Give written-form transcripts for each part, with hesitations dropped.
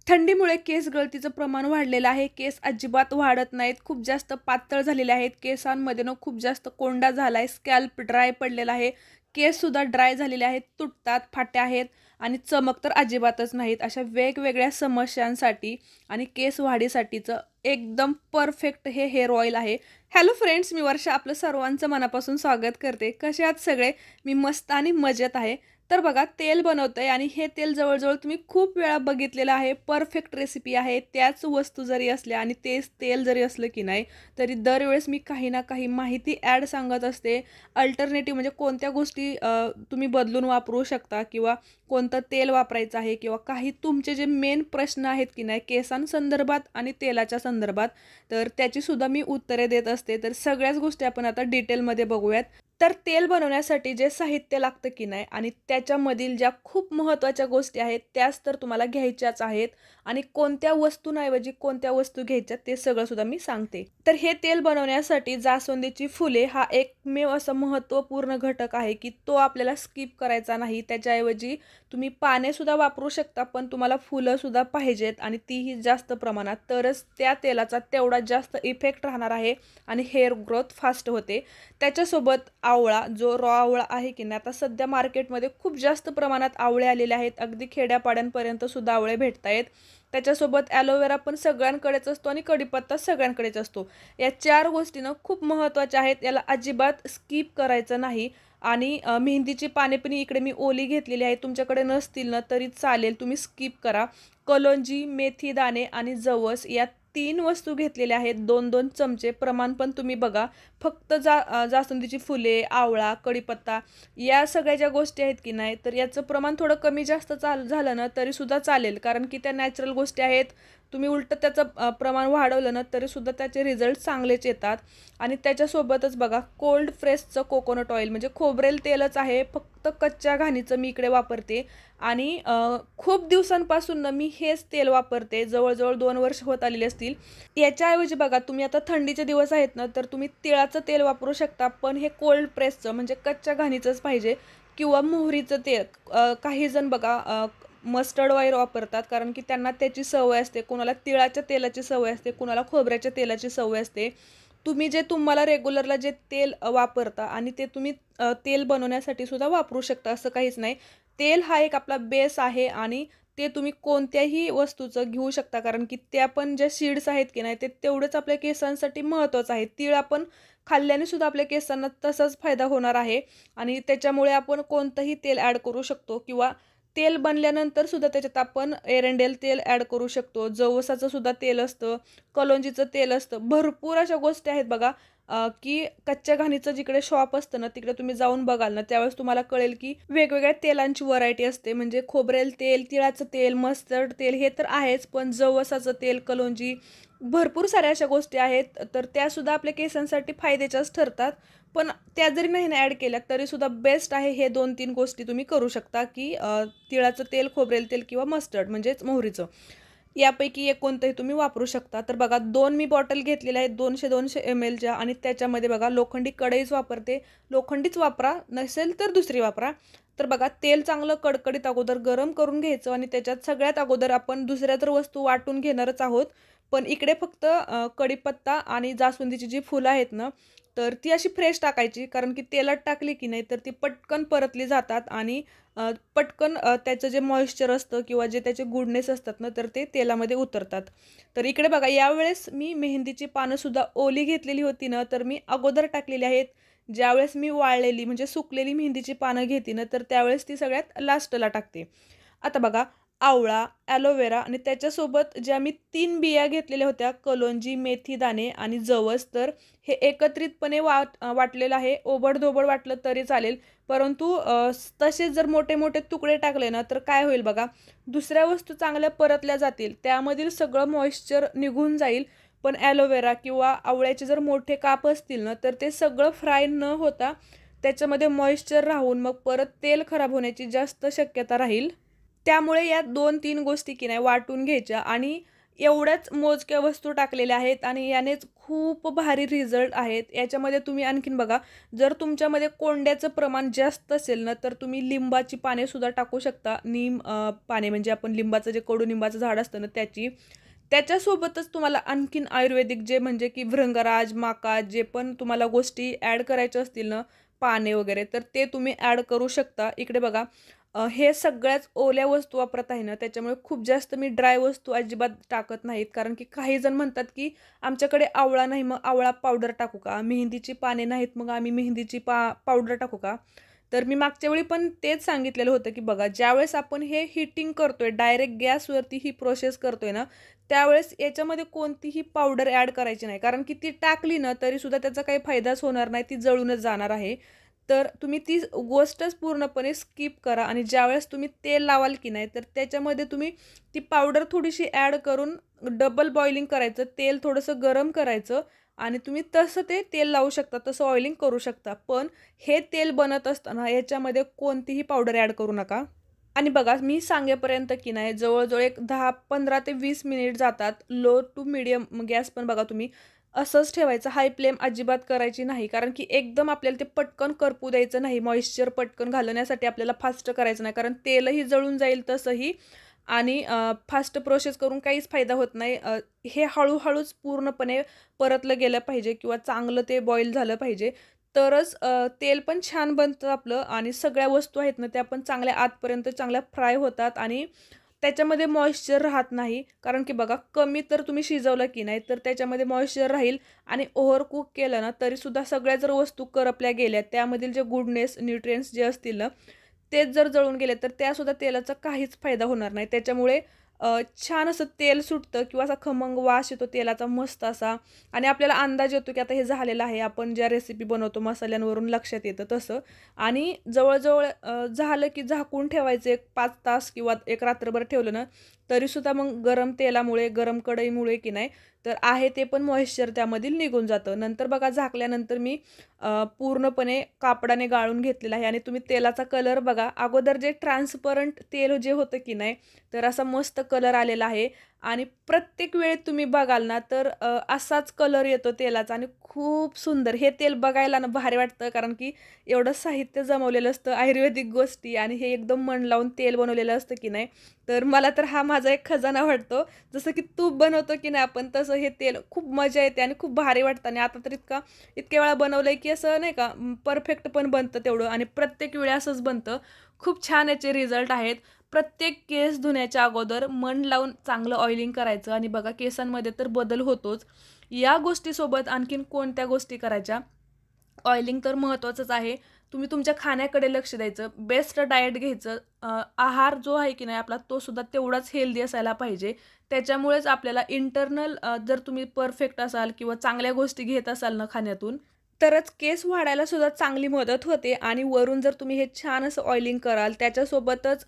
थंडीमुळे केस गळतीचं प्रमाण वाढलेलं आहे. केस अजिबात वाढत नाहीत. खूप जास्त पातळ झालेले आहेत. केसांमध्ये ना खूप जास्त कोंडा झाला आहे. स्कॅल्प ड्राय पडलेला आहे. केससुद्धा ड्राय झालेले आहेत. तुटतात, फाट्या आहेत आणि चमक तर अजिबातच नाहीत. अशा वेगवेगळ्या समस्यांसाठी आणि केस वाढीसाठीचं एकदम परफेक्ट हे हेअर ऑइल आहे. हॅलो फ्रेंड्स, मी वर्षा आपलं सर्वांचं मनापासून स्वागत करते. कसे आहात सगळे? मी मस्त आणि मजेत आहे. तर बघा, तेल बनवतंय आणि हे तेल जवळ-जवळ तुम्ही खूप वेळा बघितलेलं आहे. परफेक्ट रेसिपी आहे. त्याच वस्तू जरी असल्या आणि तेच तेल जरी असलं की नाही, तरी दरवेळेस मी काही ना काही माहिती ॲड सांगत असते. अल्टरनेटिव्ह म्हणजे कोणत्या गोष्टी तुम्ही बदलून वापरू शकता किंवा कोणतं तेल वापरायचं आहे किंवा काही तुमचे जे मेन प्रश्न आहेत की नाही केसांसंदर्भात आणि तेलाच्या संदर्भात, तर त्याचीसुद्धा मी उत्तरे देत असते. तर सगळ्याच गोष्टी आपण आता डिटेलमध्ये बघूयात. तर तेल बनवण्यासाठी जे साहित्य लागतं की नाही आणि त्याच्यामधील ज्या खूप महत्त्वाच्या गोष्टी आहेत त्याच तर तुम्हाला घ्यायच्याच आहेत आणि कोणत्या वस्तूंऐवजी कोणत्या वस्तू घ्यायच्या ते सगळं सुद्धा मी सांगते. तर हे तेल बनवण्यासाठी जास्वंदीची फुले हा एकमेव असा महत्त्वपूर्ण घटक आहे की तो आपल्याला स्किप करायचा नाही. त्याच्याऐवजी तुम्ही पाने सुद्धा वापरू शकता, पण तुम्हाला फुलं सुद्धा पाहिजेत आणि तीही जास्त प्रमाणात, तरच त्या तेलाचा तेवढा जास्त इफेक्ट राहणार आहे आणि हेअर ग्रोथ फास्ट होते. त्याच्यासोबत आवळा, जो रॉ आवळा आहे की नाही, आता सध्या मार्केटमध्ये खूप जास्त प्रमाणात आवळे आलेले आहेत. अगदी खेड्यापाड्यांपर्यंत सुद्धा आवळे भेटत आहेत. त्याच्यासोबत ॲलोवेरा पण सगळ्यांकडेच असतो आणि कढीपत्ता सगळ्यांकडेच असतो. या 4 गोष्टी खूप महत्त्वाच्या आहेत. याला अजिबात स्किप करायचं नाही. आणि मेहंदीची पाने पण इकडे मी ओली घेतलेली आहे. तुमच्याकडे नसतील ना तरी चालेल, तुम्ही स्किप करा. कलोंजी, मेथी दाणे आणि जवस या 3 वस्तू घेतलेल्या आहेत. 2-2 चमचे प्रमाण पण तुम्ही बघा. फक्त जास्वंदीची फुले, आवळा, कढीपत्ता या सगळ्या ज्या गोष्टी आहेत की नाही, तर याचं प्रमाण थोडं कमी जास्त झालं ना तरीसुद्धा चालेल. कारण की त्या नॅचरल गोष्टी आहेत. तुम्ही उलटं त्याचं प्रमाण वाढवलं ना तरीसुद्धा त्याचे रिझल्ट चांगलेच येतात. आणि त्याच्यासोबतच बघा, कोल्ड फ्रेशचं कोकोनट ऑइल म्हणजे खोबरेल तेलच आहे. फक्त कच्च्या घाणीचं मी इकडे वापरते आणि खूप दिवसांपासून ना मी हेच तेल वापरते. जवळ-जवळ 2 वर्ष होत आलेली असतील. याच्याऐवजी बघा, तुम्ही आता थंडीचे दिवस आहेत ना, तर तुम्ही तिळाचं तेल वापरू शकता, पण हे कोल्ड प्रेसचं म्हणजे कच्च्या घाणीचंच पाहिजे किंवा मोहरीचं तेल. काही जण बघा मस्टर्ड ऑइल वापरतात कारण की त्यांना त्याची सवय असते. कोणाला तिळाच्या तेलाची सवय असते, कोणाला खोबऱ्याच्या तेलाची सवय असते. तुम्ही जे तुम्हाला रेग्युलरला जे तेल वापरता आणि ते तुम्ही तेल बनवण्यासाठी सुद्धा वापरू शकता, असं काहीच नाही. तेल हा एक आपला बेस आहे आणि ते तुम्ही कोणत्याही वस्तूचं घेऊ शकता कारण की त्या पण ज्या सीड्स आहेत की नाही, ते तेवढंच आपल्या केसांसाठी महत्त्वाचं आहे. तीळ आपण खाल्ल्याने सुद्धा आपल्या केसांना तसाच फायदा होणार आहे आणि त्याच्यामुळे आपण कोणतंही तेल ॲड करू शकतो किंवा तेल बनल्यानंतर सुद्धा त्याच्यात आपण एरंडेल तेल ॲड करू शकतो. जवसाचं सुद्धा तेल असतं, कलोंजीचं तेल असतं. भरपूर अशा गोष्टी आहेत बघा, की कच्च्या घाणीचं जिकडे शॉप असतं ना, तिकडे तुम्ही जाऊन बघाल ना, त्यावेळेस तुम्हाला कळेल की वेगवेगळ्या तेलांची व्हरायटी असते. म्हणजे खोबरेल तेल, तिळाचं तेल, मस्टर्ड तेल हे तर आहेच, पण जवसाचं तेल, कलोंजी भरपूर साऱ्या अशा गोष्टी आहेत. तर त्यासुद्धा आपल्या केसांसाठी फायद्याच्याच ठरतात. पण त्या जरी नाही ना ॲड केल्या तरीसुद्धा बेस्ट आहे हे 2-3 गोष्टी तुम्ही करू शकता, की तिळाचं तेल, खोबरेल तेल किंवा मस्टर्ड म्हणजेच मोहरीचं. यापैकी एक कोणतंही तुम्ही वापरू शकता. तर बघा, 2 मी बॉटल घेतलेल्या आहेत 200-200 mlच्या आणि त्याच्यामध्ये बघा लोखंडी कढईच वापरते. लोखंडीच वापरा, नसेल तर दुसरी वापरा. तर बघा, तेल चांगलं कडकडीत अगोदर गरम करून घ्यायचं आणि त्याच्यात सगळ्यात अगोदर आपण दुसऱ्या तर वस्तू वाटून घेणारच आहोत. पण इकडे फक्त कढीपत्ता आणि जास्वंदीची जी फुलं आहेत ना, तर ती अशी फ्रेश टाकायची कारण की तेलात टाकली की नाही तर ती पटकन परतली जातात आणि पटकन त्याचं जे मॉइश्चर असतं किंवा जे त्याचे गुडनेस असतात ना, तर ते तेलामध्ये उतरतात. तर इकडे बघा, यावेळेस मी मेहंदीची पानंसुद्धा ओली घेतलेली होती ना, तर मी अगोदर टाकलेली आहेत. ज्यावेळेस मी वाळलेली म्हणजे सुकलेली मेहंदीची पानं घेते ना, तर त्यावेळेस ती सगळ्यात लास्टला टाकते. आता बघा, आवळा, ॲलोवेरा आणि त्याच्यासोबत ज्या मी 3 बिया घेतलेल्या होत्या, कलोंजी, मेथी दाणे आणि जवस, तर हे एकत्रितपणे वाटलेलं आहे. ओबड-धोबड वाटलं तरी चालेल. परंतु तसेच जर मोठे-मोठे तुकडे टाकले ना, तर काय होईल बघा, दुसऱ्या वस्तू चांगल्या परतल्या जातील. त्यामधील सगळं मॉइश्चर निघून जाईल. पण ॲलोवेरा किंवा आवळ्याचे जर मोठे काप असतील ना, तर ते सगळं फ्राय न होता त्याच्यामध्ये मॉइश्चर राहून मग परत तेल खराब होण्याची जास्त शक्यता राहील. त्यामुळे या 2-3 गोष्टी की नाही वाटून घ्यायच्या आणि एवढ्याच मोजक्या वस्तू टाकलेल्या आहेत आणि यानेच खूप भारी रिझल्ट आहेत. याच्यामध्ये तुम्ही आणखीन बघा, जर तुमच्यामध्ये कोंड्याचं प्रमाण जास्त असेल ना, तर तुम्ही लिंबाची पानेसुद्धा टाकू शकता. पाने म्हणजे आपण लिंबाचं जे कडुलिंबाचं झाड असतं ना त्याची. त्याच्यासोबतच तुम्हाला आणखीन आयुर्वेदिक जे म्हणजे की भृंगराज, माका जे पण तुम्हाला गोष्टी ॲड करायच्या असतील ना, पाने वगैरे, तर ते तुम्ही ॲड करू शकता. इकडे बघा, हे सगळ्याच ओल्या वस्तू वापरत आहे ना, त्याच्यामुळे खूप जास्त मी ड्राय वस्तू अजिबात टाकत नाहीत. कारण की काही जण म्हणतात, की आमच्याकडे आवळा नाही, मग आवळा पावडर टाकू का? मेहंदीची पाने नाहीत, मग आम्ही मेहंदीची पावडर टाकू का? तर मी मागच्या वेळी पण तेच सांगितलेलं होतं, की बघा ज्यावेळेस आपण हे हीटिंग करतोय, डायरेक्ट गॅसवरती ही प्रोसेस करतोय ना, त्यावेळेस याच्यामध्ये कोणतीही पावडर ॲड करायची नाही. कारण की ती टाकली ना, तरीसुद्धा त्याचा काही फायदाच होणार नाही, ती जळूनच जाणार आहे. तर तुम्ही ती गोष्टच पूर्णपणे स्किप करा आणि ज्यावेळेस तुम्ही तेल लावाल की नाही, तर त्याच्यामध्ये तुम्ही ती पावडर थोडीशी ॲड करून डबल बॉइलिंग करायचं. तेल थोडंसं गरम करायचं आणि तुम्ही तसं ते तेल लावू शकता, तसं ऑइलिंग करू शकता. पण हे तेल बनत असताना याच्यामध्ये कोणतीही पावडर ॲड करू नका. आणि बघा मी सांगेपर्यंत की नाही जवळ-जवळ एक 10-15 ते 20 मिनिट जातात. लो टू मीडियम गॅस पण बघा तुम्ही असंच ठेवायचं. हाय फ्लेम अजिबात करायची नाही. कारण की एकदम आपल्याला ते पटकन करपू द्यायचं नाही. मॉइश्चर पटकन घालवण्यासाठी आपल्याला फास्ट करायचं नाही. कारण तेलही जळून जाईल तसंही आणि फास्ट प्रोसेस करून काहीच फायदा होत नाही. हे हळू पूर्णपणे परतलं गेलं पाहिजे किंवा चांगलं ते बॉईल झालं पाहिजे. तरच तेल पण छान बनतं आपलं आणि सगळ्या वस्तू आहेत ना, त्या पण चांगल्या आतपर्यंत चांगल्या फ्राय होतात आणि त्याच्यामध्ये मॉइश्चर राहत नाही. कारण की बघा कमी तर तुम्ही शिजवलं की नाही, तर त्याच्यामध्ये मॉइश्चर राहील आणि ओव्हर कुक केलं ना, तरीसुद्धा सगळ्या जर वस्तू करपल्या गेल्या, त्यामधील जे गुडनेस, न्यूट्रिएंट्स जे असतील ना, तेच जर जळून गेले, तर त्यासुद्धा तेलाचा काहीच फायदा होणार नाही. त्याच्यामुळे छान असं तेल सुटतं किंवा असा खमंग वास येतो तेलाचा मस्त असा आणि आपल्याला अंदाज येतो की आता हे झालेलं आहे. आपण ज्या रेसिपी बनवतो मसाल्यांवरून लक्षात येतं तसं आणि जवळ-जवळ झालं की झाकून ठेवायचं एक 5 तास किंवा एक रात्रभर ठेवलं ना, तरीसुद्धा मग गरम तेलामुळे, गरम कढईमुळे की नाही, तर आहे ते पण मॉइश्चर त्यामधील निघून जातं. नंतर बघा झाकल्यानंतर मी पूर्णपणे कापडाने गाळून घेतलेलं आहे आणि तुम्ही तेलाचा कलर बघा. अगोदर जे ट्रान्सपरंट तेल जे होतं की नाही, तर असा मस्त कलर आलेला आहे आणि प्रत्येक वेळेत तुम्ही बघाल ना, तर असाच कलर येतो तेलाचा आणि खूप सुंदर. हे तेल बघायला ना भारी वाटतं कारण की एवढं साहित्य जमवलेलं असतं, आयुर्वेदिक गोष्टी आणि हे एकदम मन लावून तेल बनवलेलं असतं की नाही. तर मला तर हा माझा एक खजाना वाटतो. जसं की तूप बनवतो की नाही आपण, तसं हे तेल खूप मजा येते आणि खूप भारी वाटतं आणि आता तर इतक्या वेळा बनवलंय की असं नाही का परफेक्ट पण बनतं तेवढं आणि प्रत्येक वेळी असंच बनतं. खूप छान याचे रिझल्ट आहेत. प्रत्येक केस धुण्याच्या अगोदर मन लावून चांगलं ऑइलिंग करायचं आणि बघा केसांमध्ये तर बदल होतोच. या गोष्टीसोबत आणखीन कोणत्या गोष्टी करायच्या? ऑइलिंग तर महत्त्वाचंच आहे. तुम्ही तुमच्या खाण्याकडे लक्ष द्यायचं. बेस्ट डाएट घ्यायचं. आहार जो आहे की नाही आपला तो सुद्धा तेवढाच हेल्दी असायला पाहिजे. त्याच्यामुळेच आपल्याला इंटरनल जर तुम्ही परफेक्ट असाल किंवा चांगल्या गोष्टी घेत असाल ना खाण्यातून, तरच केस वाढायला सुद्धा चांगली मदत होते आणि वरून जर तुम्ही हे छान असं ऑइलिंग कराल, त्याच्यासोबतच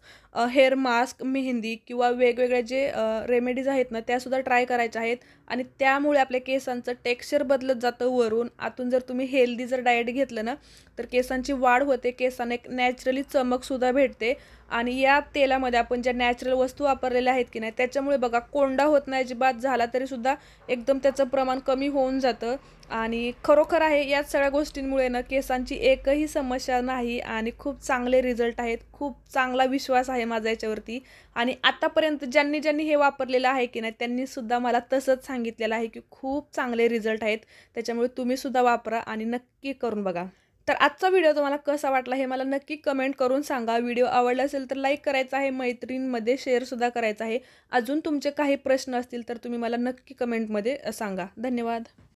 हेअर मास्क, मेहंदी किंवा वेगवेगळे जे रेमेडीज आहेत ना, त्यासुद्धा ट्राय करायच्या आहेत आणि त्यामुळे आपल्या केसांचं टेक्स्चर बदलत जातं वरून. आतून जर तुम्ही हेल्दी जर डाएट घेतलं ना, तर केसांची वाढ होते, केसांना एक नॅचरली चमकसुद्धा भेटते आणि या तेलामध्ये आपण ज्या नॅचरल वस्तू वापरलेल्या आहेत की नाही, त्याच्यामुळे बघा कोंडा होत नाही अजिबात, झाला तरीसुद्धा एकदम त्याचं प्रमाण कमी होऊन जातं आणि खरोखर आहे याच सगळ्या गोष्टींमुळे ना केसांची एकही समस्या नाही आणि खूप चांगले रिझल्ट आहेत. खूप चांगला विश्वास आहे माझा याच्यावरती आणि आतापर्यंत ज्यांनी हे वापरलेलं आहे की नाही, त्यांनी सुद्धा मला तसंच सांगितलेलं आहे की खूप चांगले रिझल्ट आहेत. त्याच्यामुळे तुम्ही सुद्धा वापरा आणि नक्की करून बघा. तर आजचा व्हिडिओ तुम्हाला कसा वाटला हे मला नक्की कमेंट करून सांगा. व्हिडिओ आवडला असेल तर लाईक करायचा आहे, मैत्रिणींमध्ये शेअरसुद्धा करायचा आहे. अजून तुमचे काही प्रश्न असतील तर तुम्ही मला नक्की कमेंटमध्ये सांगा. धन्यवाद.